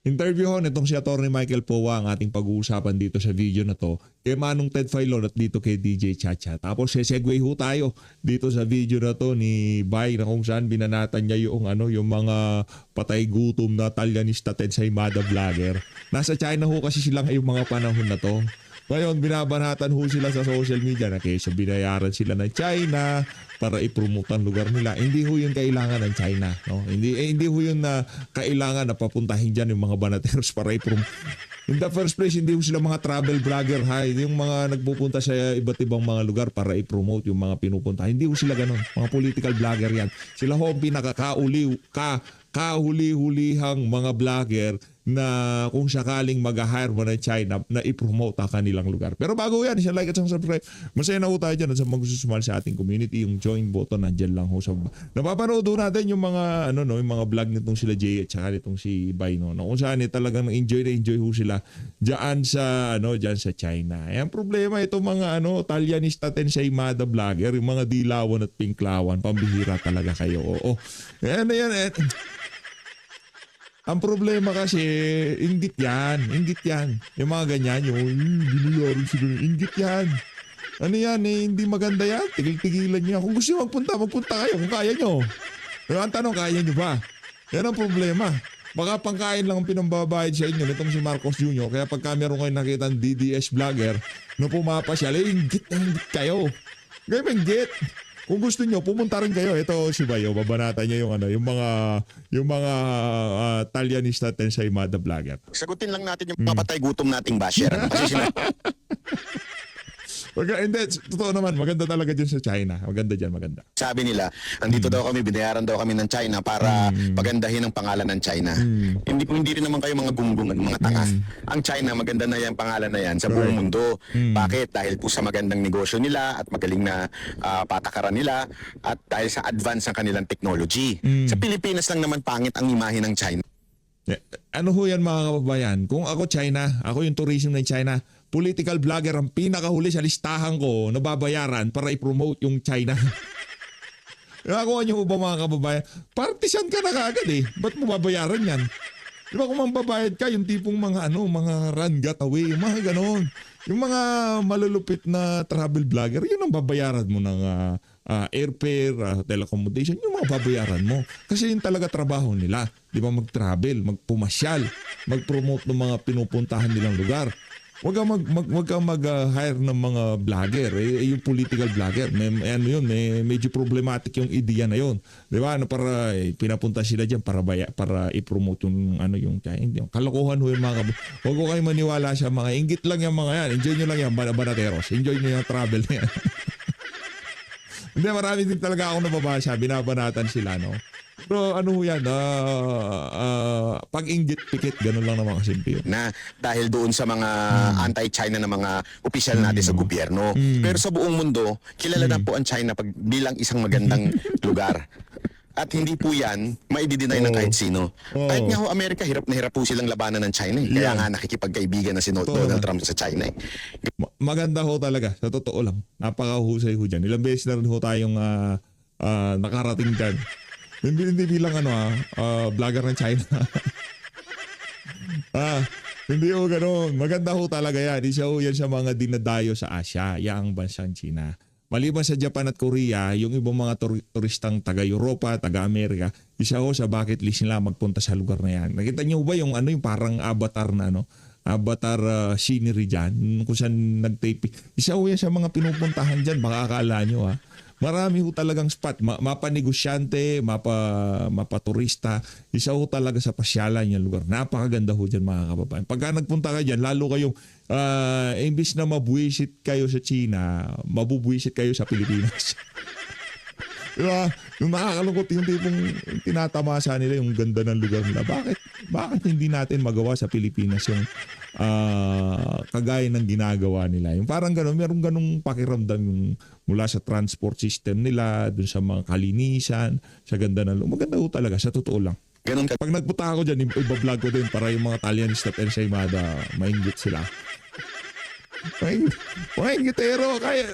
interview ho nitong si Atty. Michael Powa ang ating pag-uusapan dito sa video na to kay Manong Ted Filon at dito kay DJ Chacha. Tapos segue ho tayo dito sa video na to ni Bay na kung saan binanatan niya yung mga patay gutom na Talyanista Ted Saimada vlogger. Nasa China ho kasi sila ngayong mga panahon na to. Ngayon, binabanatan ho sila sa social media na kaysa binayaran sila ng China para i-promote ang lugar nila. Hindi ho yung kailangan ng China. No? Hindi ho yung na kailangan na papuntahin dyan yung mga banateros para i-promote. In the first place, hindi ho sila mga travel vlogger. Ha? Yung mga nagpupunta sa iba't ibang mga lugar para i-promote yung mga pinupunta. Hindi ho sila ganun. Mga political vlogger yan. Sila ho ang kahuli-hulihang mga vlogger na kung sakaling mag-hire mo ng China na i-promote ang kanilang lugar. Pero bago yan, isang like at isang subscribe. Masaya na ho tayo dyan at sa mga susumal sa ating community, yung join button nandyan lang ho sa napapanood ho natin yung mga yung mga vlog nitong sila Jay at saka nitong si Bay no, kung saan talagang enjoy ho sila diyan sa China. Ang problema itong mga Talyanista Saimada vlogger, yung mga dilawan at pinklawan, pambihira talaga kayo. Oo. Yan. Ang problema kasi, inggit yan. Yung mga ganyan, binayaran sila, inggit yan. Ano yan, hindi maganda yan. Tigil-tigilan niya. Kung gusto nyo magpunta kayo kung kaya nyo. Pero ang tanong, kaya nyo ba? Yan ang problema. Baka pangkain lang ang pinambabayad sa inyo nitong si Marcos Jr. Kaya pagka meron kayo nakita ng DDS vlogger na pumapasyal, inggit kayo. Kaya inggit. Kung gusto niyo pumunta rin kayo. Ito si Bayo, babanatan niya yung mga Talyanista Saimada vlogger. Sagutin lang natin yung mga patay gutom nating basher. Kasi Hindi, totoo naman, maganda talaga dyan sa China. Maganda. sabi nila, andito daw kami, binayaran daw kami ng China para pagandahin ang pangalan ng China. Hindi rin naman kayo mga gunggong at mga tanga. Ang China, maganda na yan pangalan na yan sa buong mundo. Bakit? Dahil po sa magandang negosyo nila at magaling na patakaran nila at dahil sa advance ng kanilang technology. Sa Pilipinas lang naman pangit ang imahe ng China. Ano ho yan mga kababayan? Kung ako China, ako yung tourism ng China, political vlogger ang pinakahuli sa listahan ko na babayaran para i-promote yung China. Nakakuha niyo ba mga kababayan? Partisan ka na kaagad eh. Ba't mo babayaran yan? Di ba kung mambabayad ka, yung tipong mga run getaway, mga ganon. Yung mga malulupit na travel vlogger, yun ang babayaran mo ng airfare, hotel accommodation, yung mga babayaran mo. Kasi yun talaga trabaho nila. Di ba mag-travel, magpumasyal, mag-promote ng mga pinupuntahan nilang lugar. Huwag kang mag-hire ng mga vlogger, yung political vlogger. Medyo problematic yung ideya na yun. Di ba? Para pinapunta sila diyan para i-promote yung China. Kalokohan ho yung mga huwag ko kayo maniwala sa mga inggit lang yung mga yan. Enjoy nyo lang yan, banateros. Enjoy nyo yung travel na yan. Hindi, marami din talaga ako nababasa. Binabanatan sila, no? Pero ano yan, pag-inggit pikit, ganun lang naman kasimple. Na dahil doon sa mga anti-China na mga opisyal natin sa gobyerno. Pero sa buong mundo, kilala na po ang China bilang isang magandang lugar. At hindi po yan maidideny ng kahit sino. Kahit nga ho Amerika, hirap na hirap po silang labanan ng China. Kaya nga nakikipagkaibigan na si Donald Trump sa China. Maganda ho talaga, sa totoo lang. Napakahusay ho dyan. Ilang beses na rin ho tayong nakarating dyan. Hindi bilang vlogger ng China. Hindi ho ganun. Maganda ho talaga yan. Isa ho yan sa mga dinadayo sa Asia, yang bansang China. Maliban sa Japan at Korea, yung ibang mga turistang taga-Europa, taga-Amerika, isa ho sa bucket list nila magpunta sa lugar na yan. Nakita niyo ba yung yung parang avatar na avatar scenery dyan, kung saan nag-tape. Isa ho yan sa mga pinupuntahan dyan, baka akala nyo Marami ho talagang spot, mapa-negosyante, mapa-turista. Isa ho talaga sa pasyalan yung lugar. Napakaganda ho dyan mga kababayan. Pagka nagpunta ka dyan, lalo kayong, imbis na mabuwisit kayo sa China, mabubuwisit kayo sa Pilipinas. Diba? Yung nakakalungkot yung tipong tinatamasa nila yung ganda ng lugar nila. Bakit hindi natin magawa sa Pilipinas yung kagaya ng ginagawa nila? Yung parang gano'n, merong ganong pakiramdam yung mula sa transport system nila, dun sa mga kalinisan, sa ganda ng lugar. Maganda ho talaga, sa totoo lang. Ganun Pag nagpunta ako dyan, iba-vlog ko din para yung mga Talyanista at Saimada, mainggit sila. Maingitero, kaya...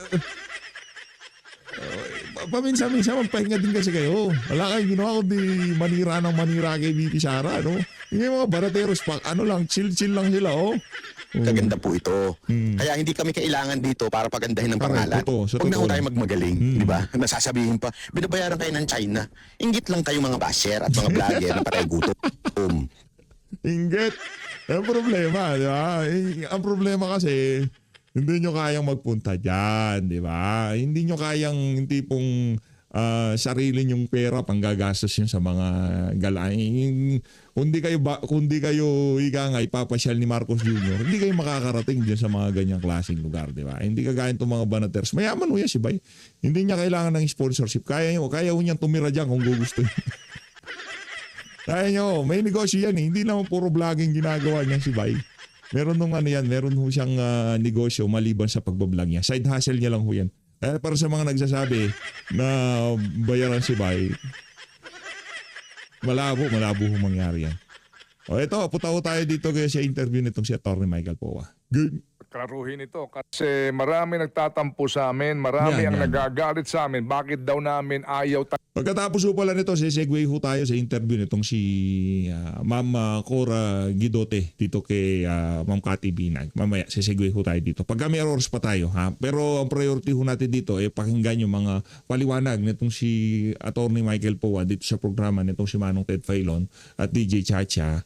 paminsan-minsan magpahinga din kasi kayo. Wala kayong ginawa kundi manira ng manira kay VP Sara, no? Yung mga barateros pa, chill-chill lang sila, oh. Kaganda po ito. Kaya hindi kami kailangan dito para pagandahin ng Correct, pangalan. totoo, sa Huwag na ho totoo tayo lang. magmagaling, di ba? Nasasabihin pa, binabayaran kayo ng China. Inggit lang kayo mga basher at mga vlogger na patay gutom. Inggit. Ang problema, di ba? Ang problema kasi, hindi nyo kayang magpunta dyan, di ba? Hindi nyo kayang, hindi pong sarili nyong pera panggagastos yun sa mga galain. Kundi kayo ika nga ipapasyal ni Marcos Jr., hindi kayo makakarating dyan sa mga ganyang klaseng lugar, di ba? Hindi kagaya itong mga banaters. Mayaman ho yan si Bay. Hindi niya kailangan ng sponsorship. Kaya ho niyang tumira dyan kung gusto niya. Kaya nyo, may negosyo yan eh. Hindi naman puro vlogging ginagawa niya si Bay. Meron nung meron ho siyang negosyo maliban sa pagbablog niya. Side hustle niya lang ho yan. Kaya para sa mga nagsasabi na bayaran si Bay, malabo ho mangyari yan. O ito, putaw tayo dito kaya sa interview nitong si Atty. Michael Poa. Good. Klaruhin ito kasi marami nagtatampo sa amin, marami ang Yan. nagagalit sa amin. Bakit daw namin ayaw Pagkatapos ho pala nito, segue ho tayo sa interview nitong si Ma'am Cora Guidote dito kay Ma'am Cathy Binag. Mamaya, segue ho tayo dito. Pagka may errors pa tayo, ha? Pero ang priority ho natin dito ay pakinggan yung mga paliwanag nitong si Atty. Michael Poa dito sa programa nitong si Manong Ted Filon at DJ Chacha.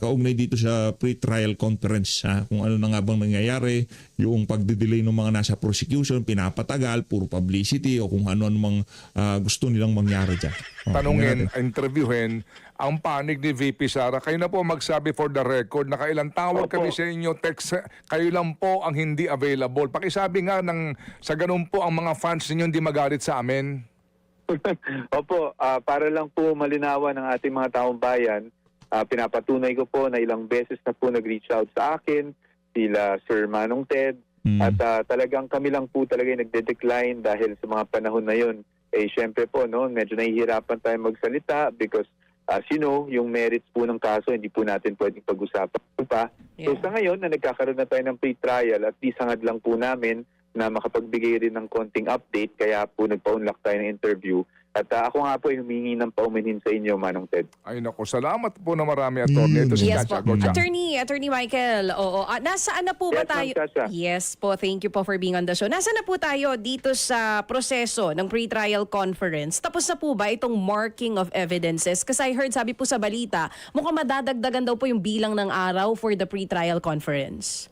Kaugnay dito sa pre-trial conference, kung ano na nga bang nangyayari, yung pagdidelay ng mga nasa prosecution, pinapatagal, puro publicity o kung ano-ano mang gusto nilang mangyari dyan. tanungin, interviewin ang panig ni VP Sara? Kayo na po magsabi for the record na kailang tawag kami sa inyo, text, kayo lang po ang hindi available. Pakisabi nga sa ganun po ang mga fans ninyo hindi magalit sa amin. Opo, para lang po malinawan ng ating mga taong bayan, pinapatunay ko po na ilang beses na po nag-reach out sa akin, sila Sir Manong Ted, at talagang kami lang po talaga yung nagde-decline dahil sa mga panahon na yun. Syempre po, no, medyo nahihirapan tayo magsalita because as you know, yung merits po ng kaso, hindi po natin pwedeng pag-usapan pa. So sa ngayon, na nagkakaroon na tayo ng pre-trial, at least hangad lang po namin na makapagbigay rin ng konting update, kaya po nagpa-unlock tayo ng interview. At ako nga po ay humingi ng paumanhin sa inyo, Manong Ted. Ay naku, salamat po na marami, Atty. Ito si Yes po. Chacha Gocha. Attorney Michael, oo. Nasaan na po ba Yes, Ma'am tayo? Chacha. Yes po, thank you po for being on the show. Nasaan na po tayo dito sa proseso ng pre-trial conference? Tapos na po ba itong marking of evidences? Kasi I heard, sabi po sa balita, mukhang madadagdagan daw po yung bilang ng araw for the pre-trial conference.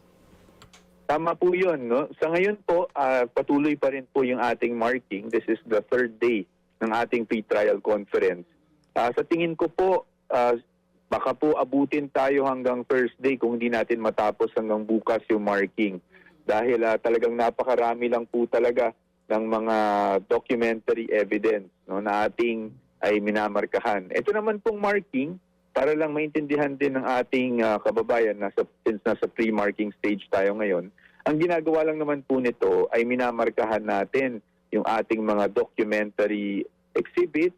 Tama po yun, no? Sa ngayon po, patuloy pa rin po yung ating marking. This is the third day ng ating pre-trial conference. Sa tingin ko po, baka po abutin tayo hanggang Thursday kung hindi natin matapos hanggang bukas yung marking. Dahil talagang napakarami lang po talaga ng mga documentary evidence, no, na ating ay minamarkahan. Ito naman pong marking, para lang maintindihan din ng ating kababayan, since nasa pre-marking stage tayo ngayon, ang ginagawa lang naman po nito ay minamarkahan natin yung ating mga documentary exhibits,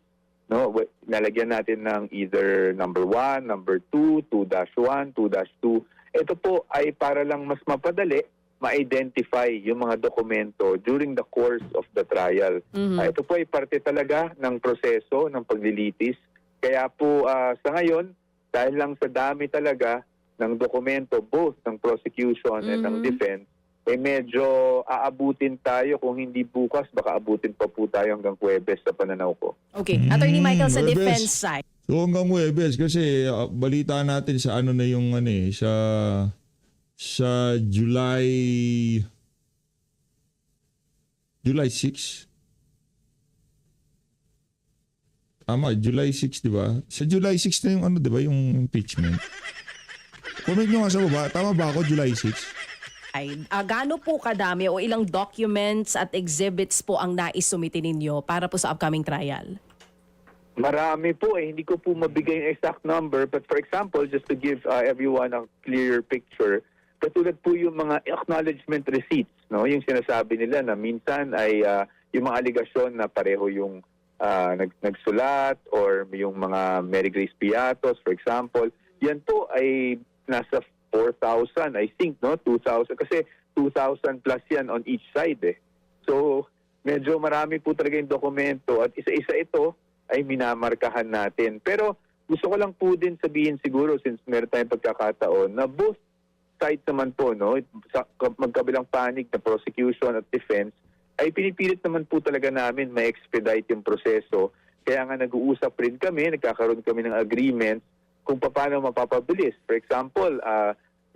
no? Nalagyan natin ng either number 1, number 2, 2-1, 2-2. Ito po ay para lang mas mapadali ma-identify yung mga dokumento during the course of the trial. Ito po ay parte talaga ng proseso ng paglilitis. Kaya po sa ngayon, dahil lang sa dami talaga ng dokumento both ng prosecution and ng defense, medyo aabutin tayo. Kung hindi bukas, baka abutin pa po tayo hanggang Huwebes sa pananaw ko. Okay. Attorney Michael, sa Huwebes. defense side. So hanggang Huwebes kasi balita natin sa ano na yung sa July 6. Tama, July 6, di ba? Sa July 6 na yung di ba, yung impeachment. Comment nyo nga sa baba, tama ba ako, July 6? Gaano po kadami o ilang documents at exhibits po ang naisumite ninyo para po sa upcoming trial? Marami po hindi ko po mabigay yung exact number, but for example, just to give everyone a clear picture, katulad po yung mga acknowledgement receipts, no? Yung sinasabi nila na minsan ay yung mga aligasyon na pareho yung nagsulat or yung mga Mary Grace Piatos, for example, yan po ay nasa 4,000, I think, no? 2,000, kasi 2,000 plus yan on each side, eh. So, medyo marami po talaga yung dokumento at isa-isa ito ay minamarkahan natin. Pero gusto ko lang po din sabihin siguro, since meron tayong pagkakataon, na both sides naman po, no, sa magkabilang panig na prosecution at defense, ay pinipilit naman po talaga namin ma-expedite yung proseso. Kaya nga nag-uusap rin kami, nagkakaroon kami ng agreements kung paano mapapabilis. For example,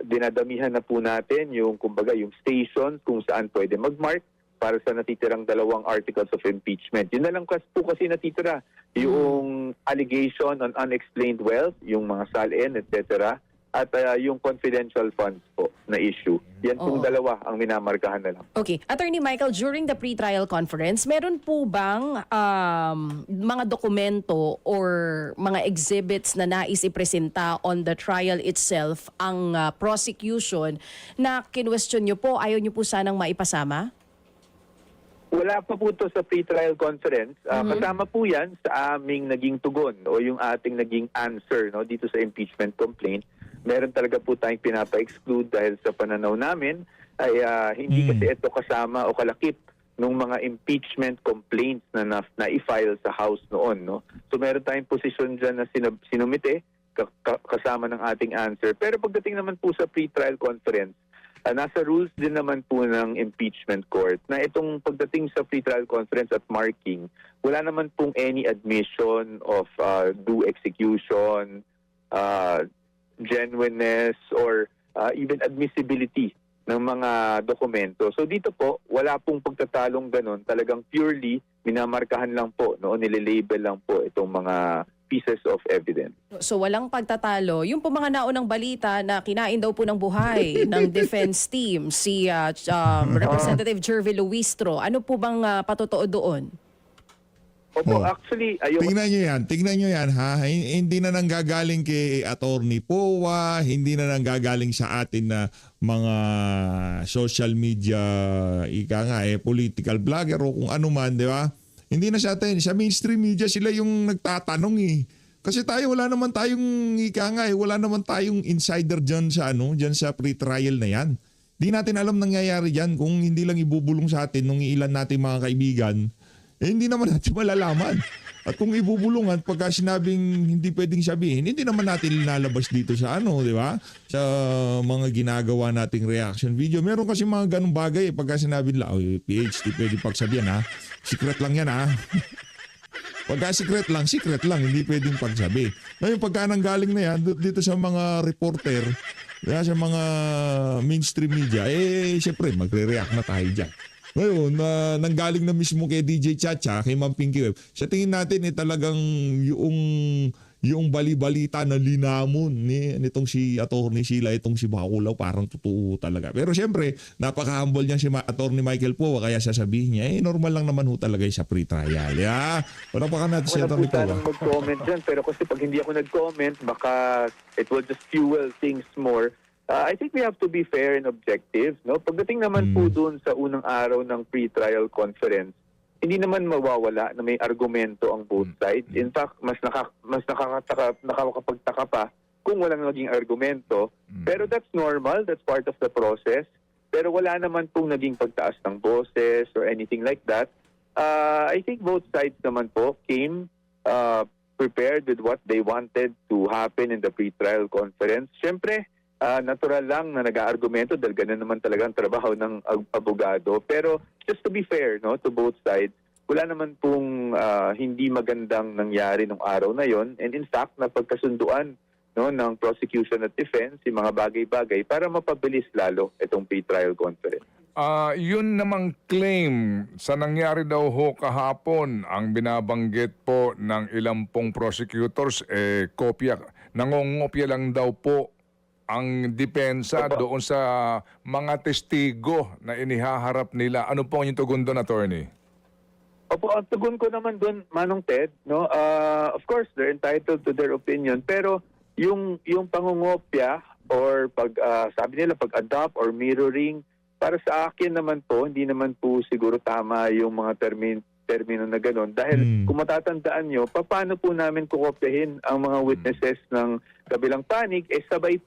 dinadamihan na po natin yung, kumbaga, yung stations kung saan pwede mag-mark para sa natitirang 2 articles of impeachment. Yun na lang po kasi natitira. Yung allegation on unexplained wealth, yung mga salin, etc. At yung confidential funds po na issue. Yan pong 2 ang minamarkahan na lang. Okay. Attorney Michael, during the pre-trial conference, meron po bang mga dokumento or mga exhibits na nais ipresenta on the trial itself ang prosecution na kinwestiyon nyo po, ayaw nyo po sanang maipasama? Wala pa po ito sa pre-trial conference. Kasama po yan sa aming naging tugon o yung ating naging answer, no, dito sa impeachment complaint. Meron talaga po tayong pinapa-exclude dahil sa pananaw namin ay hindi kasi ito kasama o kalakip ng mga impeachment complaints na i-file sa House noon. No? So meron tayong posisyon dyan na sinumite kasama ng ating answer. Pero pagdating naman po sa pre-trial conference, nasa rules din naman po ng impeachment court na itong pagdating sa pre-trial conference at marking, wala naman pong any admission of due execution, genuineness, or even admissibility ng mga dokumento. So dito po, wala pong pagtatalong ganun. Talagang purely minamarkahan lang po, no? Nililabel lang po itong mga pieces of evidence. So walang pagtatalo. Yung po mga naunang balita na kinain daw po ng buhay ng defense team, si Representative Jervy Luistro, ano po bang patotoo doon? Opo, actually, Tingnan nyo yan ha. Hindi na nanggagaling kay Attorney Powa, hindi na nanggagaling sa atin na mga social media, political vlogger o kung ano man, di ba? Hindi na sa atin. Sa mainstream media sila yung nagtatanong eh. Kasi tayo wala naman tayong wala naman tayong insider diyan sa pre-trial na yan. Di natin alam nangyayari diyan kung hindi lang ibubulong sa atin nung ilan nating mga kaibigan. Hindi naman natin malalaman. At kung ibubulungan pagka sinabing hindi pwedeng sabihin, hindi naman natin linalabas dito sa di ba? Sa mga ginagawa nating reaction video. Meron kasi mga ganung bagay pagka sinabi nila, PH, di pwede pagsabihan ha. Secret lang yan ha. Pagka secret lang, hindi pwedeng pagsabi. Ngayon pagka nanggaling na yan, dito sa mga reporter, sa mga mainstream media, syempre magre-react na tayo dyan. Ngayon, nanggaling na mismo kay DJ Chacha, kay Ma'am Pinky Web, sa tingin natin talagang yung bali-balita na linamon nitong si Attorney Sheila, itong si Baculaw, parang totoo talaga. Pero siyempre, napaka-humble niya si Attorney Michael Powa, kaya sasabihin niya, normal lang naman sa pre-trial. Wala pa ka natin si Attorney Powa. Wala po mag-comment dyan, pero kasi pag hindi ako nag-comment, baka it will just fuel things more. I think we have to be fair and objective. No? Pagdating naman po doon sa unang araw ng pre-trial conference, hindi naman mawawala na may argumento ang both sides. In fact, mas nakakapagtaka pa kung walang naging argumento. Pero that's normal, that's part of the process. Pero wala naman pong naging pagtaas ng boses or anything like that. I think both sides naman po came prepared with what they wanted to happen in the pre-trial conference. Siyempre, natural lang na nag-aargumento dahil ganun naman talaga ang trabaho ng abogado. Pero just to be fair, no, to both sides, wala naman pong hindi magandang nangyari nung araw na yon. And in fact, napagkasunduan ng prosecution at defense yung mga bagay-bagay para mapabilis lalo itong pre-trial conference. Yun namang claim sa nangyari daw ho kahapon, ang binabanggit po ng ilang pong prosecutors, nangongopya lang daw po ang depensa doon sa mga testigo na inihaharap nila. Ano po yung tugon doon, Attorney? Opo, ang tugon ko naman doon, Manong Ted, no? Of course, they're entitled to their opinion. Pero yung pangungopya or sabi nila pag-adopt or mirroring, para sa akin naman po, hindi naman po siguro tama yung mga termino na gano'n. Dahil kung matatandaan nyo, paano po namin kukopyahin ang mga witnesses ng kabilang panig,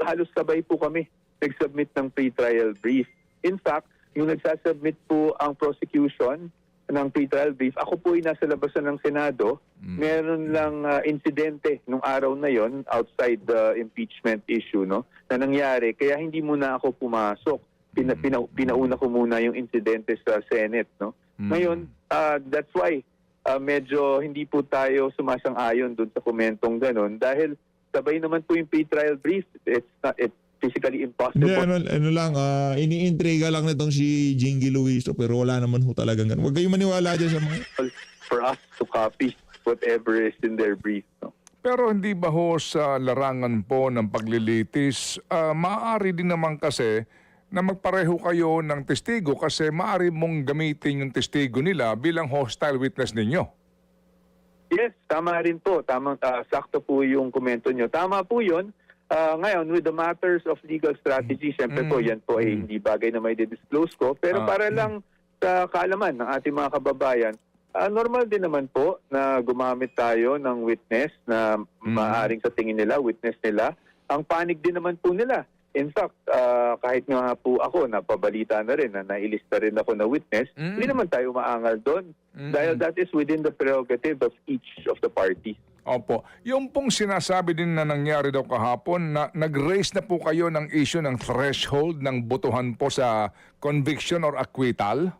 halos sabay po kami nag-submit ng pre-trial brief. In fact, yung nagsasubmit po ang prosecution ng pre-trial brief. Ako po ay nasa labasan ng Senado. Meron lang insidente nung araw na yon outside the impeachment issue, no, na nangyari. Kaya hindi muna ako pumasok. Pinauna ko muna yung insidente sa Senate, no. Ngayon, that's why medyo hindi po tayo sumasang-ayon dun sa komentong ganon dahil sabay naman po yung pre-trial brief. It's physically impossible. Hindi, ano lang, iniintriga lang nitong si Jingy Luiso pero wala naman ho talagang ganun. Huwag kayong maniwala dyan sa mga... For us to copy whatever is in their brief, no. Pero hindi ba ho sa larangan po ng paglilitis, maaari din naman kasi na magpareho kayo ng testigo kasi maaari mong gamitin yung testigo nila bilang hostile witness ninyo? Yes, tama rin po. Sakto po yung komento nyo. Tama po yun. Ngayon, with the matters of legal strategy, siyempre po, yan po ay hindi bagay na may disclose ko. Pero para lang sa kaalaman ng ating mga kababayan, normal din naman po na gumamit tayo ng witness na maaaring sa tingin nila, witness nila. Ang panig din naman po nila. In fact, kahit nga po ako, napabalita na rin, na nailista rin ako na witness, hindi naman tayo maangal doon. Dahil that is within the prerogative of each of the parties. Opo. Yung pong sinasabi din na nangyari daw kahapon na nag-raise na po kayo ng issue ng threshold ng botohan po sa conviction or acquittal?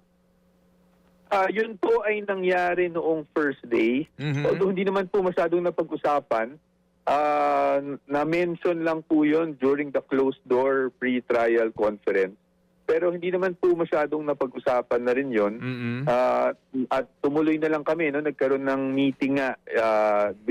Yun po ay nangyari noong first day. Although hindi naman po masyadong napag-usapan, na-mention lang po yun during the closed-door pre-trial conference. Pero hindi naman po masyadong napag-usapan na rin yun. At tumuloy na lang kami, no? Nagkaroon ng meeting nga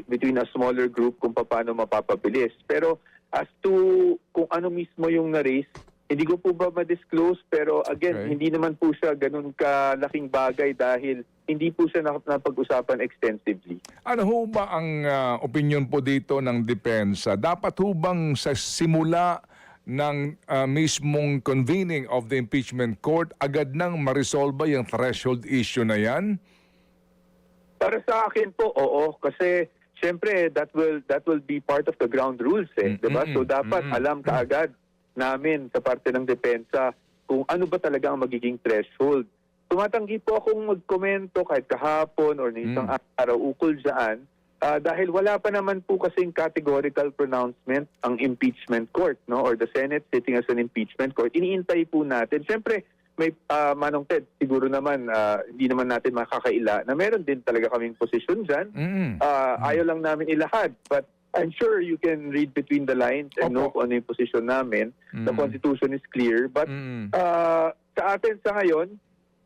between a smaller group kung paano mapapabilis. Pero as to kung ano mismo yung na-raise, hindi ko po ba ma-disclose, pero again, hindi naman po siya ganun kalaking bagay dahil hindi po siya napag-usapan extensively. Ano ho ba ang opinion po dito ng depensa? Dapat ho bang sa simula ng mismong convening of the impeachment court, agad nang ma-resolve yung threshold issue na yan? Para sa akin po, oo. Kasi siyempre, that will be part of the ground rules. Diba? So dapat alam kaagad namin sa parte ng depensa kung ano ba talaga ang magiging threshold. Tumatanggi po akong magkomento kahit kahapon or na isang araw ukol dyan dahil wala pa naman po kasing categorical pronouncement ang impeachment court, no, or the Senate sitting as an impeachment court. Iniintay po natin. Siyempre, may Manong Ted, siguro naman hindi naman natin makakaila na meron din talaga kaming posisyon dyan. Ayaw lang namin ilahad, but I'm sure you can read between the lines and know kung ano yung posisyon namin. The Constitution is clear. But sa atin sa ngayon,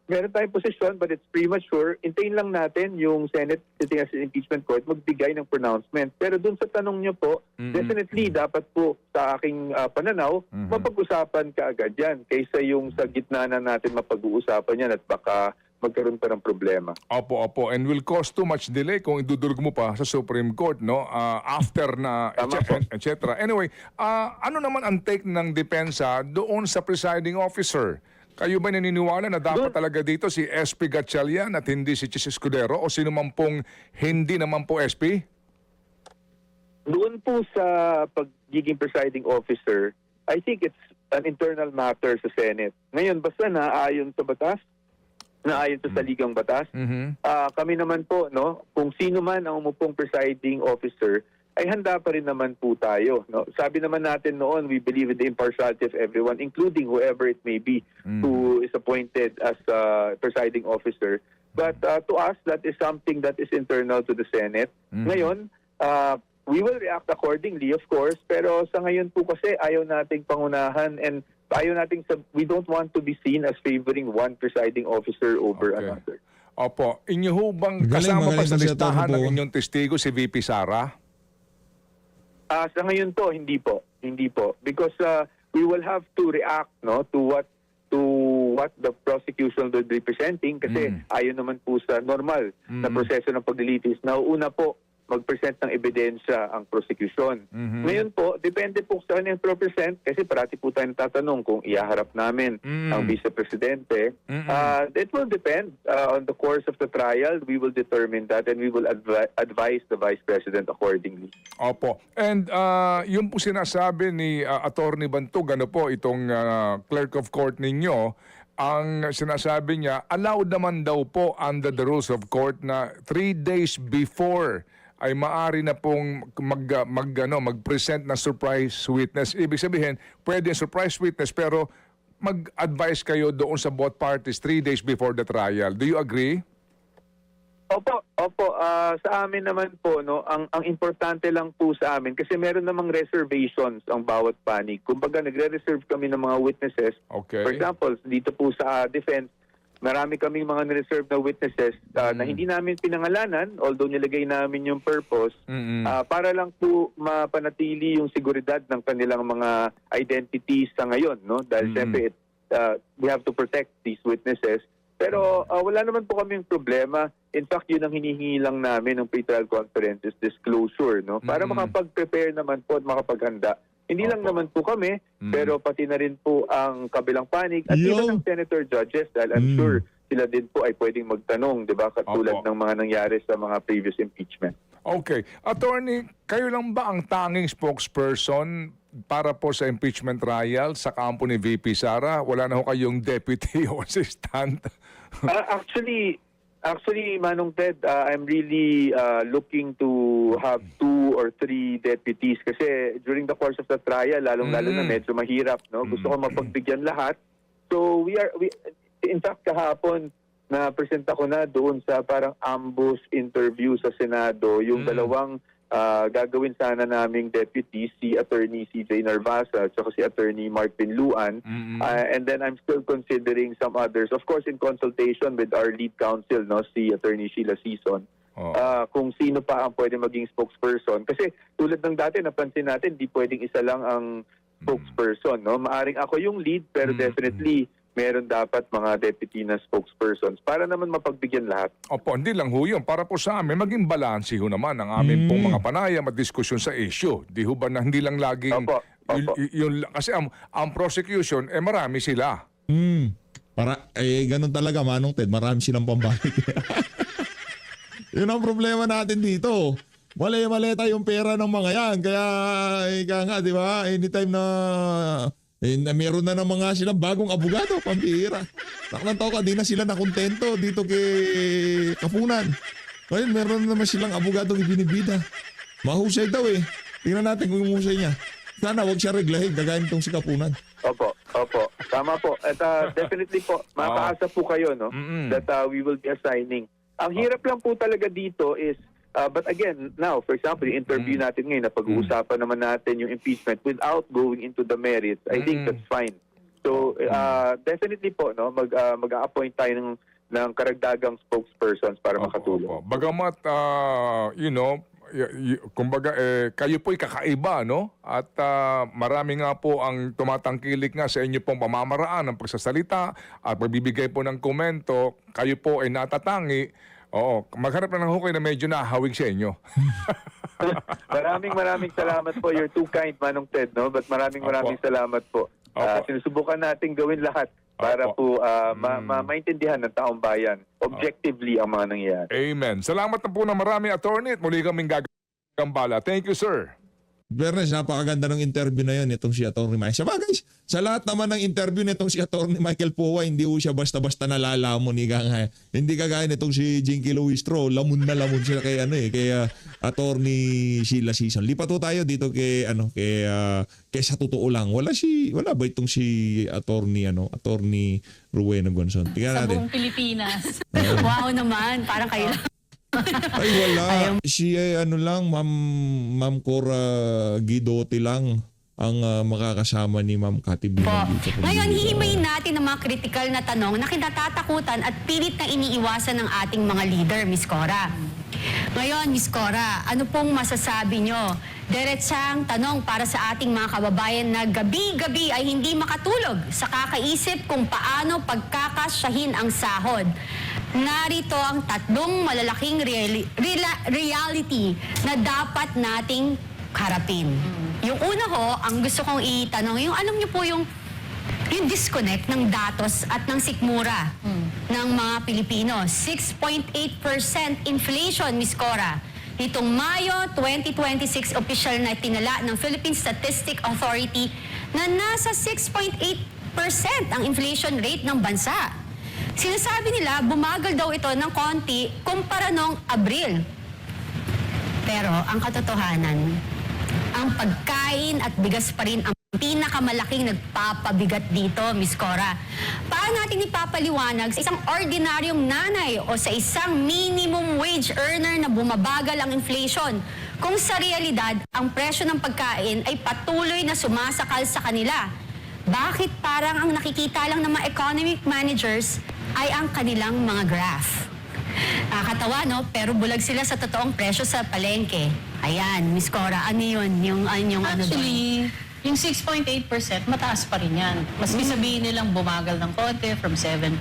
meron tayong posisyon but it's premature. Intayin lang natin yung Senate sitting as an impeachment court magbigay ng pronouncement. Pero dun sa tanong nyo po, definitely dapat po sa aking pananaw, mapag-usapan kaagad yan kaysa yung sa gitna na natin mapag-uusapan yan at baka magkaroon pa ng problema. Opo. And will cause too much delay kung idudurog mo pa sa Supreme Court, no? After na, etc. Anyway, ano naman ang take ng depensa doon sa presiding officer? Kayo ba naniniwala na dapat talaga dito si SP Gatchalian at hindi si Chis Escudero o sino man pong hindi naman po SP? Doon po sa pagiging presiding officer, I think it's an internal matter sa Senate. Ngayon, basta naayon sa batas, naayon sa saligang batas, kami naman po, no, kung sino man ang umupong presiding officer, ay handa pa rin naman po tayo. No? Sabi naman natin noon, we believe in the impartiality of everyone, including whoever it may be who is appointed as presiding officer. But to us, that is something that is internal to the Senate. Ngayon, we will react accordingly, of course, pero sa ngayon po kasi ayaw nating pangunahan and ayaw nating we don't want to be seen as favoring one presiding officer over another. Opo. Inyo ho bang kasama pa sa listahan ng inyong testigo si VP Sara? Sa ngayon po, hindi po. Hindi po. Because we will have to react, no, to what the prosecution will be presenting kasi ayon naman po sa normal na proseso ng paglilitis. Nauuna po mag-present ng ebidensya ang prosecution. Ngayon po, depende po sa kanyang present kasi parati po tayong tatanong kung ihaharap namin ang vice-presidente. It will depend on the course of the trial. We will determine that and we will advise the vice president accordingly. Opo. And yung po sinasabi ni Attorney Bantog, ano po, itong clerk of court ninyo, ang sinasabi niya, allowed naman daw po under the rules of court na 3 days before ay maari na pong mag-present na surprise witness. Ibig sabihin, pwede surprise witness pero mag-advise kayo doon sa both parties 3 days before the trial. Do you agree? Opo. Sa amin naman po, no, ang importante lang po sa amin, kasi meron namang reservations ang bawat panig. Kumbaga, nagre-reserve kami ng mga witnesses. Okay. For example, dito po sa defense, marami kaming mga nireserve na witnesses na hindi namin pinangalanan, although nilagay namin yung purpose, para lang po mapanatili yung seguridad ng kanilang mga identities sa ngayon. No? Dahil siyempre, we have to protect these witnesses. Pero wala naman po kaming problema. In fact, yun ang hinihingi lang namin ng pre-trial conference is disclosure, no? Para makapag-prepare naman po at makapaghanda. Hindi lang naman po kami, pero pati na rin po ang kabilang panig at sila ng senator judges dahil I'm sure sila din po ay pwedeng magtanong, di ba? Katulad ng mga nangyari sa mga previous impeachment. Okay. Attorney, kayo lang ba ang tanging spokesperson para po sa impeachment trial sa kampo ni VP Sara? Wala na ho kayong deputy o assistant? Actually, Manong Ted, I'm really looking to have 2 or 3 deputies kasi during the course of the trial, lalong-lalo na medyo mahirap, no? Gusto ko mapagbigyan lahat. So in fact, kahapon na-present ako na doon sa parang ambush interview sa Senado, yung dalawang gagawin sana naming deputy, si Attorney CJ Narvasa at saka si Attorney Mark Pinluan. And then I'm still considering some others. Of course, in consultation with our lead counsel, no, si Attorney Sheila Season. Kung sino pa ang pwede maging spokesperson. Kasi tulad ng dati, napansin natin, di pwedeng isa lang ang spokesperson. No? Maaring ako yung lead, pero definitely meron dapat mga deputy na spokespersons para naman mapagbigyan lahat. Opo, hindi lang ho yun. Para po sa amin, maging balanse ho naman ang aming pong mga panayam at diskusyon sa issue. Di ho ba na hindi lang laging... Opo. Kasi ang prosecution, marami sila. Ganun talaga, Manong Ted. Marami silang pambalik. Yun ang problema natin dito. Mali-mali tayong pera ng mga yan. Kaya, nga, di ba? Anytime na... meron na ng mga silang bagong abogado, pambihira. Naklantaw ka, di na sila nakontento dito kay Kapunan. Ngayon, meron na naman silang abogadong ibinibida. Mahusay daw eh. Tingnan natin kung mahusay niya. Sana wag siya reglahin, kagaya nitong si Kapunan. Opo. Tama po. At definitely po, makaasa po kayo, no? That we will be assigning. Ang hirap lang po talaga dito is, but again, now, for example, yung interview natin ngayon, na pag-uusapan naman natin yung impeachment without going into the merits, I think that's fine. So, definitely po, no, mag-a-appoint tayo ng karagdagang spokespersons para makatulong. Bagamat, kumbaga, kayo po'y kakaiba, no? At marami nga po ang tumatangkilik nga sa inyo pong pamamaraan ng pagsasalita at magbibigay po ng komento. Kayo po ay natatangi. Oo, magharap na ng hukay na medyo nahawig sa inyo. Maraming salamat po. You're too kind, Manong Ted, no? But maraming salamat po. Sinusubukan natin gawin lahat para po maintindihan ng taong bayan objectively ang mga nangyayari. Amen. Salamat na po na marami, attorney, at muli kaming gagambala. Thank you, sir. Bernes, napakaganda ng interview na yun itong si Atty. Michael. Sabagay, sa lahat naman ng interview nitong si Atty. Michael Powa, hindi po siya basta-basta nalalamon. Hindi kagaya nitong si Jinky Luistro, lamon na lamon sila kay Atty. Sheila Season. Lipat po tayo dito kay sa totoo lang. Wala ba itong si Atty. Rowena Gonzon? Tingnan Sa natin. buong Pilipinas. Wow naman, parang kayo lang. Ay wala. Si Ma'am Cora Guidotti lang ang makakasama ni Ma'am Cathy Binang dito. Ngayon, hihimayin natin ang mga critical na tanong na kinatatakutan at pilit na iniiwasan ng ating mga leader, Miss Cora. Ngayon, Miss Cora, ano pong masasabi nyo? Diretsang tanong para sa ating mga kababayan na gabi-gabi ay hindi makatulog sa kakaisip kung paano pagkakasyahin ang sahod. Narito ang 3 malalaking reality na dapat nating harapin. Yung una ho, ang gusto kong itanong, yung alam niyo po yung disconnect ng datos at ng sikmura ng mga Pilipino. 6.8% inflation, Miss Cora. Nitong Mayo 2026, official na tinala ng Philippine Statistic Authority na nasa 6.8% ang inflation rate ng bansa. Sinasabi nila, bumagal daw ito ng konti kumpara noong Abril. Pero ang katotohanan, ang pagkain at bigas pa rin ang pinakamalaking nagpapabigat dito, Miss Cora. Paano natin ipapaliwanag sa isang ordinaryong nanay o sa isang minimum wage earner na bumabagal ang inflation kung sa realidad ang presyo ng pagkain ay patuloy na sumasakal sa kanila? Bakit parang ang nakikita lang ng mga economic managers ay ang kanilang mga graph? Nakakatawa, no? Pero bulag sila sa totoong presyo sa palengke. Ayan, Miss Cora, ano yun? Yung ano doon? Actually, yung 6.8% mataas pa rin yan. Maski sabihin nilang bumagal ng konti from 7.2,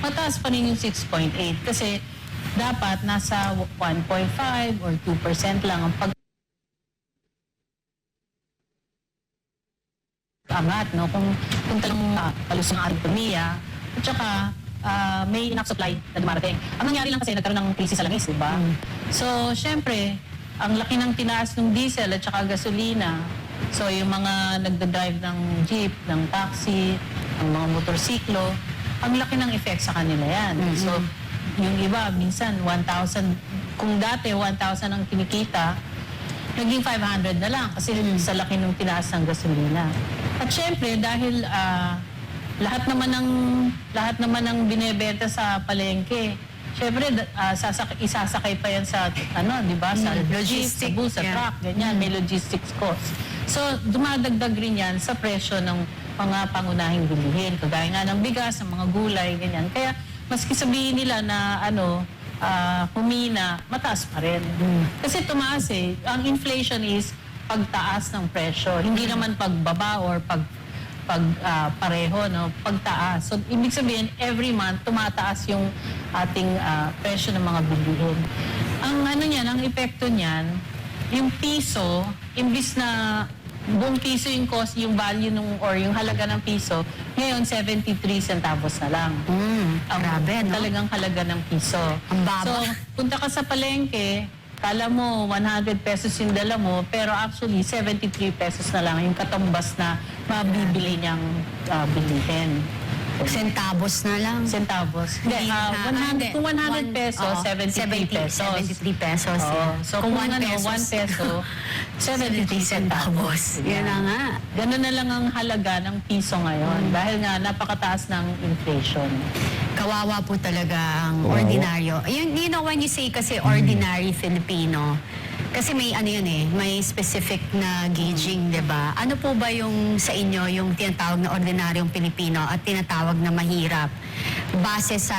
mataas pa rin yung 6.8 kasi dapat nasa 1.5 or 2% lang ang angat, no? Kung talagang palus ng ating ekonomiya, at saka may enough supply na dumarating. Ang nangyari lang kasi nagkaroon ng krisis sa langis, di ba? So, syempre, ang laki ng tinaas ng diesel at saka gasolina. So, yung mga nagda-drive ng jeep, ng taxi, ng mga motorsiklo, ang laki ng effect sa kanila yan. So, yung iba, minsan 1,000, kung dati 1,000 ang kinikita, naging 500 na lang kasi sa laki ng tinaas ng gasolina. At syempre, dahil lahat naman ng binebenta sa palengke, syempre isasakay pa yan sa di ba, sa Logistics, jeep, sa bus, sa truck, ganyan, may logistics cost. So dumadagdag rin yan sa presyo ng mga pangunahing bilihin, kagaya nga ng bigas, ng mga gulay, ganyan. Kaya maski sabihin nila na humina, mataas pa rin. Kasi tumaas ang inflation is pagtaas ng presyo, hindi naman pagbaba or pareho, no? Pagtaas. So, ibig sabihin, every month, tumataas yung ating presyo ng mga bilihin. Ang epekto niyan, yung piso, imbis na buong piso yung cost, yung value or yung halaga ng piso, ngayon 73 centavos na lang. Grabe, no? Talagang halaga ng piso. Ang baba. So, punta ka sa palengke, kala mo 100 pesos yung dala mo, pero actually 73 pesos na lang yung katumbas na mabibili niyang bilihin. Centavos na lang. Centavos. Hindi, 100, kung 100 pesos, 73 pesos. 73 pesos. Oo. So kung 1 peso, 73 centavos. Yan na nga. Ganun na lang ang halaga ng piso ngayon dahil nga napakataas ng inflation. Kawawa po talaga ang Kawawa. ordinaryo. You know, when you say kasi ordinary Filipino, kasi may may specific na gauging, di ba? Ano po ba yung sa inyo, yung tinatawag na ordinaryong Pilipino at tinatawag na mahirap? Base sa,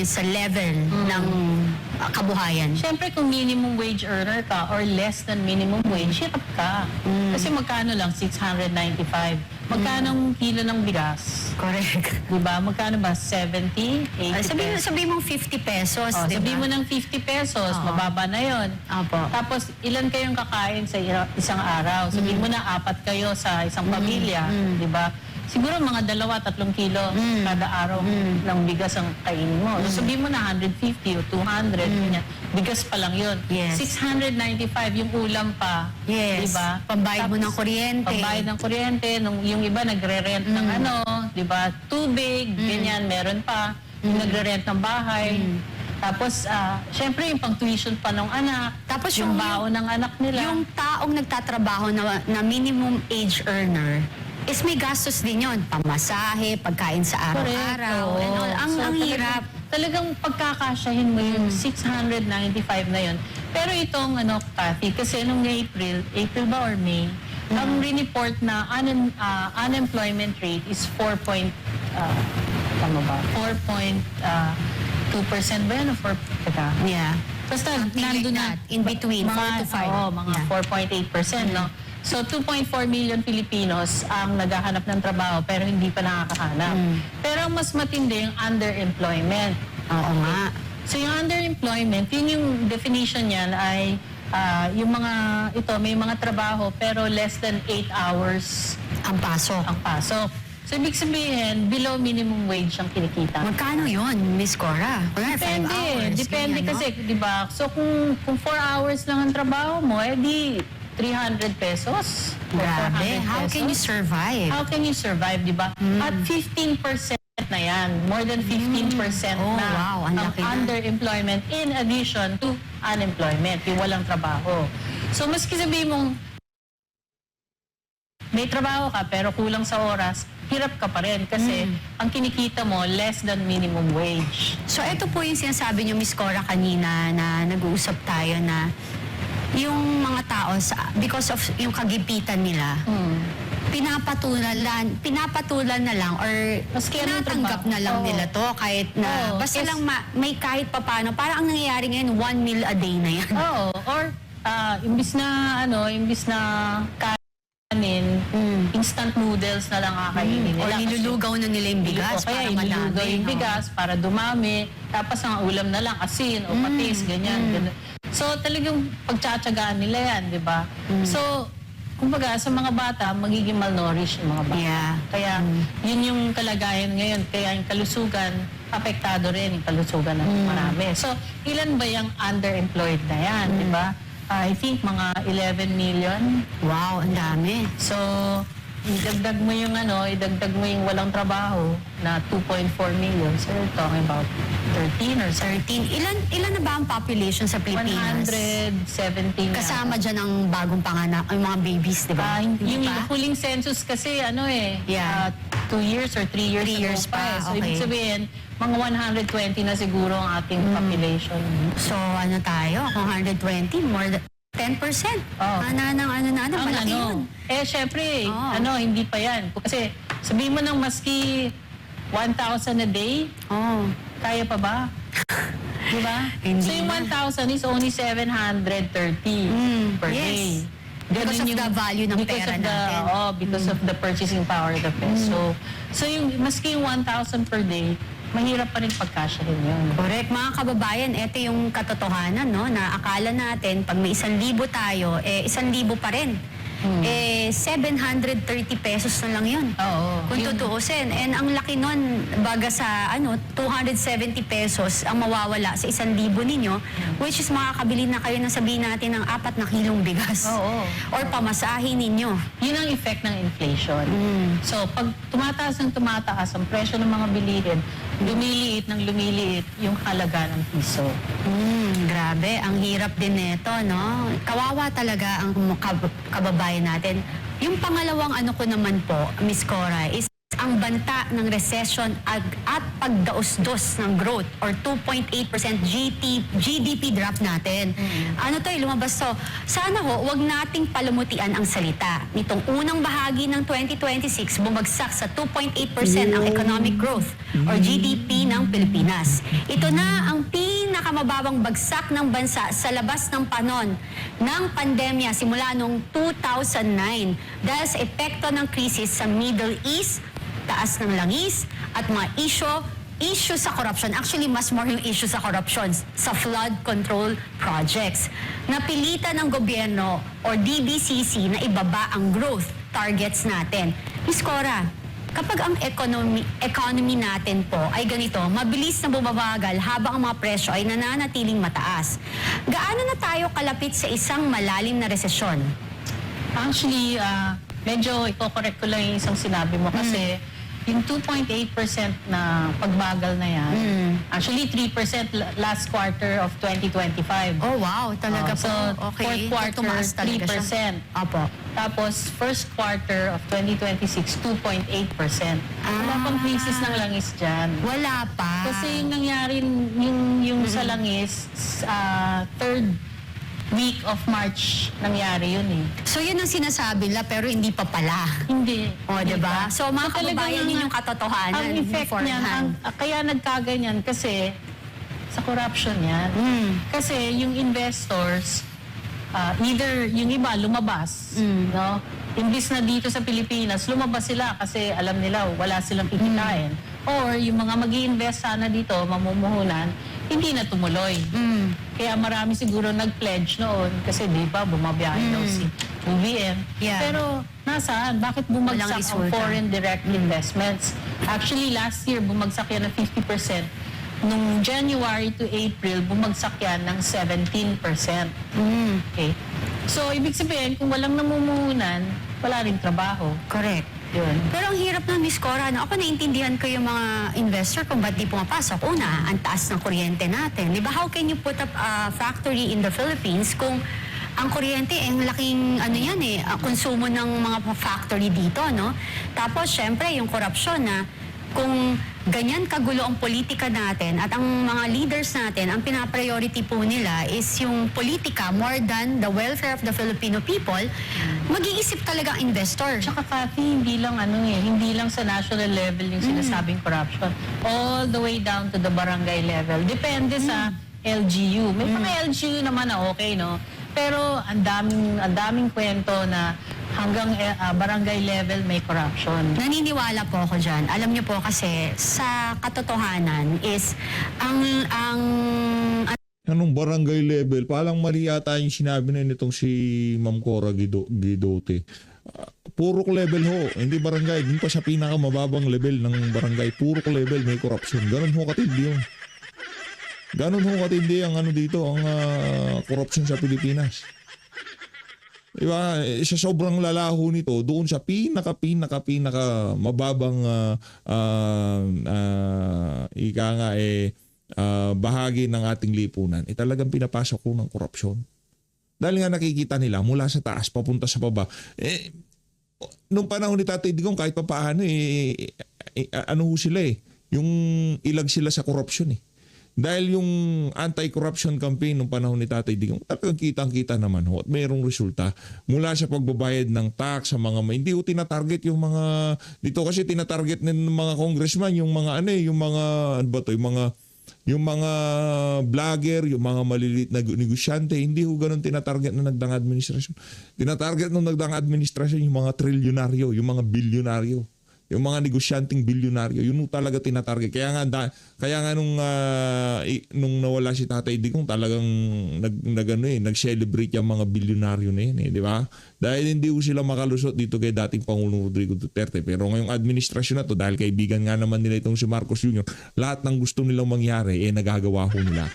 sa level ng kabuhayan. Siyempre, kung minimum wage earner ka or less than minimum wage, hirap ka. Kasi magkano lang? 695. Magkano ang kilo ng bigas? Correct. Diba? Magkano ba? 70? 80 pesos? Sabi mong 50 pesos, Oh, di ba? sabi mo ng 50 pesos, Oo. mababa na yon. Opo. Tapos, ilan kayong kakain sa isang araw? Sabi mo na 4 kayo sa isang pamilya, di ba? Siguro mga 2-3 kilo kada araw ng bigas ang kainin mo. So, sabi mo na 150 o 200, ganyan. Bigas pa lang yun. Yes. 695 yung ulam pa. Yes. Diba? Pambayad mo ng kuryente. Pambayad ng kuryente. Yung iba nagre-rent ng diba? Tubig, ganyan, meron pa. Yung nagre-rent ng bahay. Tapos, syempre yung pang-tuition pa ng anak. Tapos yung yung- baon ng anak nila. Yung taong nagtatrabaho na minimum age earner, is may gastos din yun. Pamasahe, pagkain sa araw-araw, Correct, and all. oo. Ang So, hirap. Talagang pagkakasyahin mo yung 695 na yun. Pero itong Kathy, kasi nung April ba or May, ang report na unemployment rate is 4.2% ba yan? O 4, teka. Yeah. Basta Something like nandun na. that. In between, 4 to 5. Oo, mga Yeah. 4.8%, no? So, 2.4 million Filipinos ang naghahanap ng trabaho pero hindi pa nakakahanap. Pero ang mas matindi yung underemployment. Oo nga. So, yung underemployment, yun yung definition niyan ay may mga trabaho pero less than 8 hours Ang pasok. ang pasok. So, ibig sabihin, below minimum wage ang kinikita. Magkano yun, Miss Cora? 5 Depende. hours. Depende ganyan, no? kasi, di ba? So, kung 4 hours lang ang trabaho mo, di 300 pesos. or Grabe. 400 How can you pesos. survive? How can you survive, di ba? At 15% na yan. More than 15% Oh, na wow. Ang ang laki na. underemployment in addition to unemployment, yung walang trabaho. So, maski sabihin mong may trabaho ka pero kulang sa oras, hirap ka pa rin kasi ang kinikita mo less than minimum wage. So ito po yung sinasabi niyo, Miss Cora, kanina na nag-uusap tayo na yung mga tao, because of yung kagipitan nila, pinapatulan na lang or Maski anong tinatanggap trabaho. na lang Oo. nila to kahit na Oo, basta yes. lang may kahit papano. Parang ang nangyayari ngayon, 1 meal a day na yan. Oo, or imbis na kanin, instant noodles na lang kakainin nila. Or nilulugaw na nila yung bigas O kaya para inilulugaw madami. yung bigas para dumami, tapos ang ulam na lang, asin o patis, ganyan. So talagang pagtsatsagaan nila yan, di ba? So, kumbaga, sa mga bata, magiging malnourished yung mga bata. Yeah. Kaya, yun yung kalagayan ngayon. Kaya yung kalusugan, apektado rin yung kalusugan ng marami. So, ilan ba yung underemployed na yan, di ba? I think mga 11 million. Wow, ang dami. So, idagdag mo yung walang trabaho na 2.4 million. So, you're talking about 13 or 13. Ilan na ba ang population sa Pilipinas? 117. Kasama dyan ang bagong panganak, ang mga babies, di ba? Yung Hindi pa? huling census kasi Yeah. 2 years or 3 years 3 years ago pa. pa, So, ibig okay. sabihin, mga 120 na siguro ang ating population. So, ano tayo? Kung 120, more than 10%. Oh. Malaki yun. Syempre, Oh. hindi pa yan. Kasi sabihin mo nang maski 1,000 a day, Oh. kaya pa ba? Di ba? Hindi So yung na. 1,000 is only 730 per yes. day. Because of the value ng because pera of the, natin. Because of the purchasing power of the peso. So yung maski yung 1,000 per day, mahirap pa rin pagkasyahin yun. Correct. Mga kababayan, ito yung katotohanan, no? Na akala natin, pag may 1,000 tayo, 1,000 pa rin. 730 pesos na lang yun. Oo. Kung tutuusin. And ang laki nun, baga sa 270 pesos ang mawawala sa 1,000 ninyo, which is makakabili na kayo ng sabihin natin ng 4 na kilong bigas. Oo. Or pamasahin ninyo. Yun ang effect ng inflation. So, pag tumataas ang presyo ng mga bilihin, lumiliit yung halaga ng piso. Grabe, ang hirap din nito, no? Kawawa talaga ang kababayan natin. Yung pangalawang ko naman po, Miss Cora, is ang banta ng recession at pagdaos-dos ng growth or 2.8% GDP drop natin. Lumabas to. Sana wag nating palamutian ang salita. Nitong unang bahagi ng 2026, bumagsak sa 2.8% ang economic growth or GDP ng Pilipinas. Ito na ang pinakamababang bagsak ng bansa sa labas ng panon ng pandemya simula noong 2009 dahil sa epekto ng krisis sa Middle East, taas ng langis at mga issue sa corruption. Actually, mas more yung issue sa corruption sa flood control projects. Napilitan ng gobyerno or DBCC na ibaba ang growth targets natin. Miss Cora, kapag ang economy natin po ay ganito, mabilis na bumabagal habang ang mga presyo ay nananatiling mataas. Gaano na tayo kalapit sa isang malalim na resesyon? Actually, medyo i-correct ko lang yung isang sinabi mo kasi yung 2.8% na pagbagal na yan, actually 3% last quarter of 2025. Oh, wow. Talaga So, po. Okay. fourth quarter, Tumaas talaga siya. 3%. Opo. Tapos, first quarter of 2026, 2.8%. Wala pang krisis ng langis dyan. Wala pa. Kasi yung nangyari, yung sa langis, third week of March nangyari yun eh. So yun ang sinasabi nila pero hindi pa pala. Hindi. O, Hindi diba? pa. So mga talagang kababayan, yun yung katotohanan. Ang effect niyan, kaya nagkaganyan kasi sa corruption yan. Kasi yung investors, either yung iba lumabas, no? Imbis na dito sa Pilipinas, lumabas sila kasi alam nila wala silang kikitain. Or yung mga mag-i-invest sana dito, mamumuhunan, hindi na tumuloy. Kaya marami siguro nag-pledge noon kasi di ba bumabiyahe daw si BBM. Yeah. Pero nasaan? Bakit Walang bumagsak ang resulta. foreign direct investments? Actually, last year bumagsak yan ng 50%. Nung January to April, bumagsak yan ng 17%. Okay? So, ibig sabihin, kung walang namumuhunan, wala rin trabaho. Correct. Yun. Pero ang hirap na, Miss Cora, no? Ako naintindihan ko yung mga investor kung ba't di pumapasok. Una, ang taas ng kuryente natin. Di ba, how can you put up a factory in the Philippines kung ang kuryente, ang laking, konsumo ng mga factory dito, no? Tapos, syempre, yung korupsyon na kung ganyan kagulo ang politika natin at ang mga leaders natin, ang pinapriority po nila is yung politika more than the welfare of the Filipino people, mag-iisip talaga ang investor. Tsaka Kathy, hindi lang sa national level yung sinasabing corruption. All the way down to the barangay level. Depende sa LGU. May mga LGU naman na okay, no? Pero ang daming kwento na hanggang barangay level may corruption. Naniniwala po ako dyan. Alam niyo po kasi sa katotohanan is Anong barangay level? Palang mali yata yung sinabi na nitong si Ma'am Cora Guidote. Purok level ho, hindi barangay. Dun pa sa pinakamababang level ng barangay. Purok level may corruption. Ganun ho katindi yun. Ganun ho katindi ang ang corruption sa Pilipinas. Diba? Sa sobrang lalaho nito, doon sa pinaka mababang bahagi ng ating lipunan, talagang pinapasok ko ng korupsyon. Dahil nga nakikita nila mula sa taas papunta sa baba. Nung panahon ni Tatay Digong, kahit pa paano, sila yung ilag sila sa korupsyon Dahil yung anti-corruption campaign nung panahon ni Tatay Digong, talagang kitang-kita naman ho at mayroong resulta mula sa pagbabayad ng tax sa mga hindi ho tinatarget yung mga dito kasi tinatarget ng mga congressman yung mga yung mga vlogger, yung mga maliliit na negosyante, hindi ho ganun tinatarget ng nagdaang administrasyon. Tinatarget ng nagdaang administrasyon yung mga trilyonaryo, yung mga bilyonaryo. Yung mga negosyanteng bilyonaryo, yun talaga tinatarget. Kaya nga nung nawala si Tatay Digong, talagang nag-celebrate yung mga bilyonaryo na yun, di ba? Dahil hindi ko sila makalusot dito kay dating Pangulong Rodrigo Duterte. Pero ngayong administrasyon na to, dahil kaibigan nga naman nila itong si Marcos Jr., lahat ng gusto nilang mangyari, nagagawa ho nila.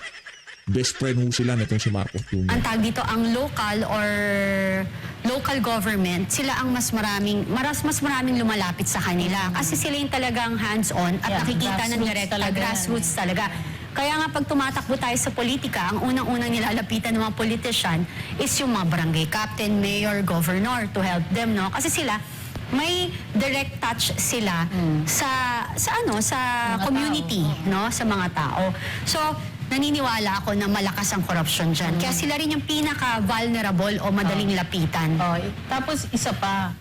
Best friend ho sila nitong si Marcos Jr. ang tag dito, ang local government, sila ang mas maraming lumalapit sa kanila. Kasi sila yung talagang hands-on at nakikita ng direct grassroots talaga. Kaya nga pag tumatakbo tayo sa politika, ang unang-unang nilalapitan ng mga politician is yung mga barangay captain, mayor, governor to help them, no? Kasi sila may direct touch sila sa community, no, sa mga tao. So naniniwala ako na malakas ang korupsyon dyan. Kaya sila rin yung pinaka-vulnerable o madaling lapitan. Tapos isa pa,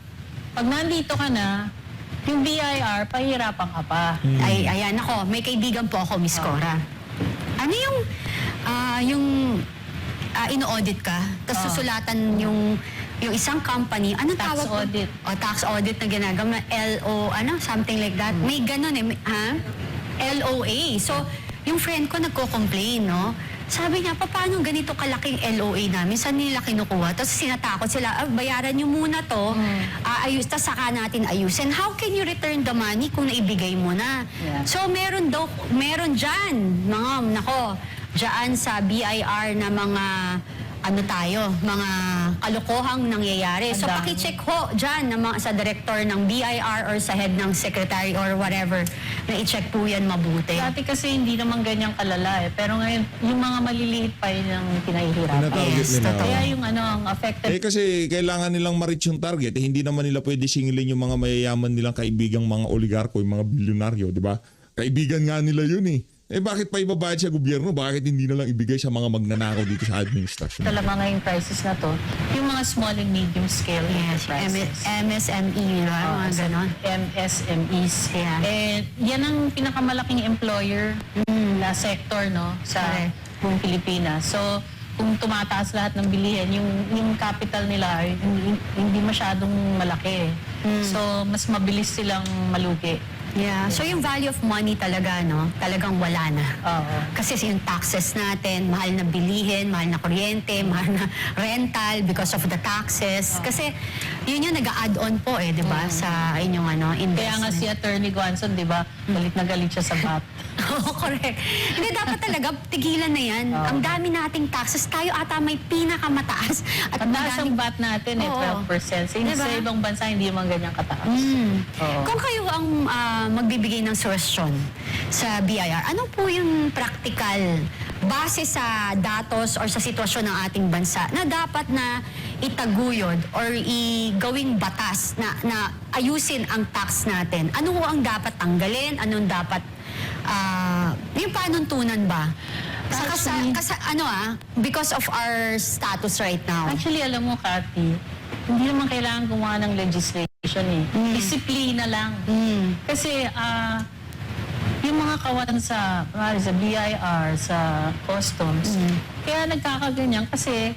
pag nandito ka na, yung BIR, pahirapan ka pa. Ayan ako, may kaibigan po ako, Miss Cora. Ano yung ino-audit ka, tapos susulatan yung isang company, anong Tax tawag? audit. Tax audit na ginagawa, something like that. May ganun LOA. So, yung friend ko nagko-complain, no? Sabi niya, paano ganito kalaking LOA namin? Saan nila kinukuha? Tapos sinatakot sila, bayaran niyo muna to, tapos saka natin ayusin. How can you return the money kung naibigay mo na? Yeah. So meron dyan, dyan sa BIR na mga mga kalokohang nangyayari. So Ang dami. paki-check ho dyan sa director ng BIR or sa head ng secretary or whatever na i-check po yan mabuti. Dati kasi hindi naman ganyang kalala Pero ngayon, yung mga maliliit pa yun ang pinahihirapan. Tinatarget nila. totoo. Kaya yung ang affected Kasi kailangan nilang ma-reach yung target. Hindi naman nila pwede singilin yung mga mayayaman nilang kaibigang mga oligarko, yung mga bilyonaryo, di ba? Kaibigan nga nila yun bakit pa ibabayad sa gobyerno? Bakit hindi na lang ibigay sa mga magnanakaw dito sa administrasyon? talaga ngayong crisis na to, yung mga small and medium scale enterprises. MSME, mga ganon. MSMEs. Yeah. Yan ang pinakamalaking employer na sector sa Correct. buong Pilipinas. So, kung tumataas lahat ng bilihin, yung capital nila hindi masyadong malaki. So, mas mabilis silang malugi. Yeah. So yung value of money talaga, talagang wala na. Oo. Kasi yung taxes natin, mahal na bilihin, mahal na kuryente, mahal na rental because of the taxes. Kasi yun yung nag-add-on po di ba, sa inyong investment. Kaya nga si Attorney Guanzon, di ba, galit na galit siya sa VAT. Oo, correct. Hindi, dapat talaga, tigilan na yan. Ang dami nating taxes. Tayo ata may pinakamataas. At Ang taas ang madaming- VAT natin Oo. 12%. Sa Diba? ibang bansa, hindi man ganyan kataas. Oo. Kung kayo ang magbibigay ng suwestyon sa BIR, ano po yung practical base sa datos or sa sitwasyon ng ating bansa na dapat na itaguyod or gawing batas na ayusin ang tax natin? Ano ho ang dapat tanggalin? Anong dapat yung panuntunan ba? Because of our status right now. Actually, alam mo, Cathy, hindi naman kailangan gumawa ng legislation eh. Disiplina lang. Kasi yung mga kawatan sa BIR, sa customs, kaya nagkakaganyan kasi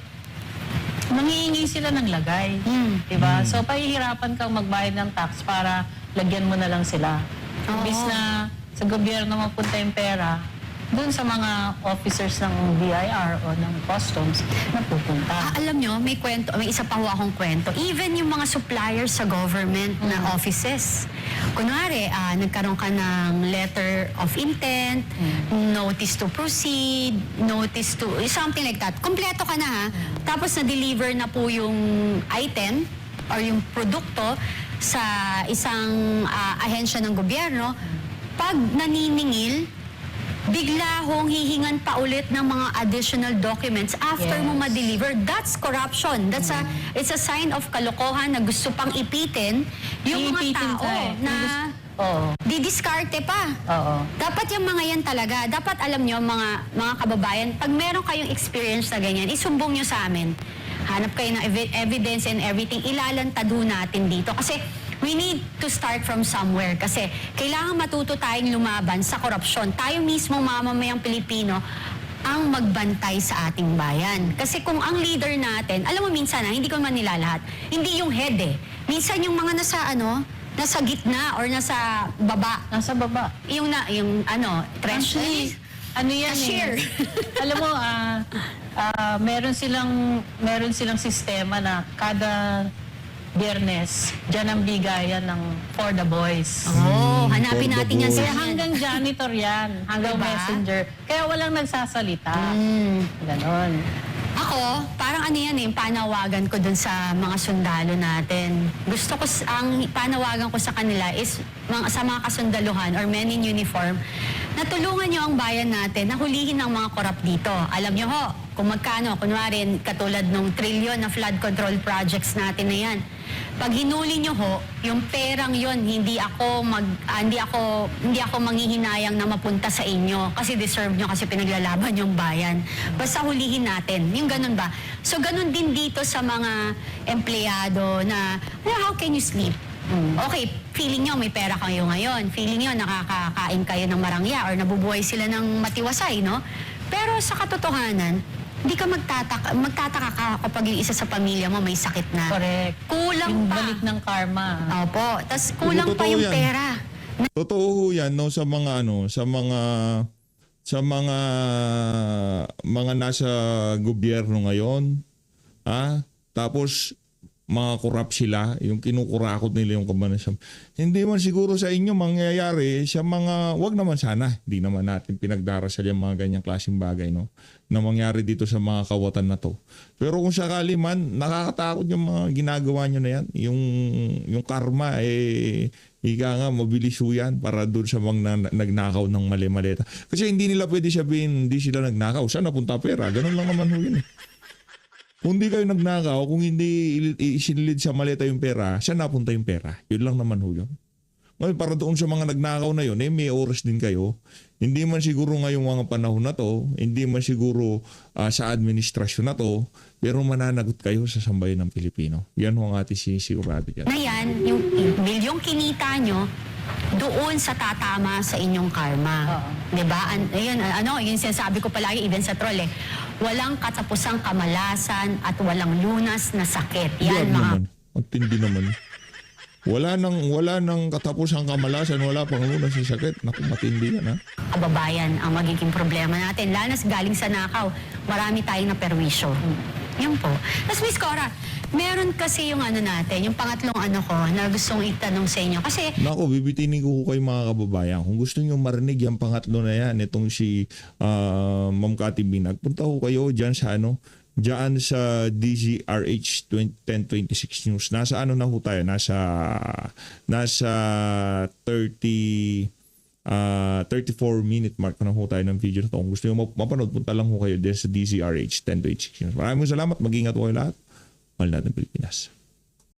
nangihingi sila ng lagay. Diba? So, pahihirapan kang magbayad ng tax para lagyan mo na lang sila. Imbis na sa gobyerno mapunta yung pera, doon sa mga officers ng BIR o ng customs na pupunta. Alam nyo, may isa pa ho akong kwento. Even yung mga suppliers sa government na offices. Kunwari, nagkaroon ka ng letter of intent, notice to proceed, notice to, something like that. Kompleto ka na ha. Tapos na-deliver na po yung item or yung produkto sa isang ahensya ng gobyerno. Pag naniningil, bigla hong hihingan pa ulit ng mga additional documents after mo ma-deliver. That's corruption. It's a sign of kalokohan na gusto pang ipitin yung mga Iipitin tao ka eh. na Oo. didiskarte pa. Oo. Dapat yung mga yan talaga. Dapat alam nyo, mga kababayan, pag meron kayong experience na ganyan, isumbong nyo sa amin. Hanap kayo ng evidence and everything. Ilalantado natin dito. Kasi we need to start from somewhere kasi kailangan matuto tayong lumaban sa korupsyon. Tayo mismo mamamayang Pilipino ang magbantay sa ating bayan. Kasi kung ang leader natin, alam mo minsan hindi ko man nilalahat, hindi yung head Minsan yung mga nasa gitna or nasa baba. Nasa baba. Yung Actually, ano yan cashier. Alam mo, meron silang sistema na kada Biyernes, dyan ang bigayan ng For the Boys. Hanapin For the natin yan boys. sa Kaya hanggang janitor yan, hanggang Diba? messenger. Kaya walang nagsasalita. Ganon. Ako, parang panawagan ko dun sa mga sundalo natin. Gusto ko, ang panawagan ko sa kanila is sa mga kasundaluhan or men in uniform, na tulungan nyo ang bayan natin na hulihin ang mga korap dito. Alam nyo ho, kung magkano, kunwari, katulad ng trilyon na flood control projects natin na yan. Pag hinuli nyo ho, yung perang yon hindi ako manghihinayang na mapunta sa inyo kasi deserve nyo kasi pinaglalaban yung bayan. Basta hulihin natin. Yung ganun ba? So ganun din dito sa mga empleyado na, how can you sleep? Okay, feeling nyo may pera kayo ngayon. Feeling nyo nakakakain kayo ng marangya or nabubuhay sila ng matiwasay, no? Pero sa katotohanan, hindi ka magtataka ka kapag yung isa sa pamilya mo may sakit na. Correct. Kulang Yung pa. balik ng karma. Opo. Tapos kulang pa Totoo yung yan. pera. Totoo ho yan no sa mga nasa gobyerno ngayon. Tapos mga korap sila, yung kinukurakot nila yung kabanasam. Hindi man siguro sa inyo mangyayari sa mga, wag naman sana, hindi naman natin pinagdarasal yung mga ganyang klaseng bagay, no? Na mangyari dito sa mga kawatan na to. Pero kung sakali man, nakakatakot yung mga ginagawa nyo na yan. Yung karma, ika nga, mabilis ho yan para doon sa mga nagnakaw ng mali-maleta. Kasi hindi nila pwede sabihin, hindi sila nagnakaw. Saan napunta pera? Ganun lang naman ho yun Kung hindi kayo nagnakaw, kung hindi isinilid sa maleta yung pera, saan napunta yung pera? Yun lang naman ho yun. Ngayon, para doon sa mga nagnakaw na yun, may oras din kayo. Hindi man siguro ngayong mga panahon na to, hindi man siguro sa administrasyon na to, pero mananagot kayo sa sambayan ng Pilipino. Yan ho ang ating sinisigurado dyan. Na yan, yung bilyong kinita nyo, doon sa tatama sa inyong karma. Diba? Yung sinasabi ko palagi, even sa troll walang katapusang kamalasan at walang lunas na sakit. Yan Grabe mga... naman. Ang tindi naman. Wala nang katapusang kamalasan, wala pang lunas sa sakit. Naku, matindi yan kababayan ang magiging problema natin. Lalo na galing sa nakaw, marami tayong naperwisyo. Yan po. Tapos Miss Cora, meron kasi yung ano natin, yung pangatlong ano ko na gustong itanong sa inyo. Kasi Nako, bibitinin ko kayo mga kababayan. Kung gusto niyo marinig yung pangatlo na yan, itong si Ma'am Cathy Binag, punta ko kayo dyan sa dyan sa DZRH 1026 News. Nasa ano na ho tayo? Nasa 34-minute mark na ho tayo ng video na to. Kung gusto niyo mapanood, punta lang ho kayo dyan sa DZRH 1026 News. Maraming salamat. Mag-ingat po kayo lahat. Mahal natin Pilipinas.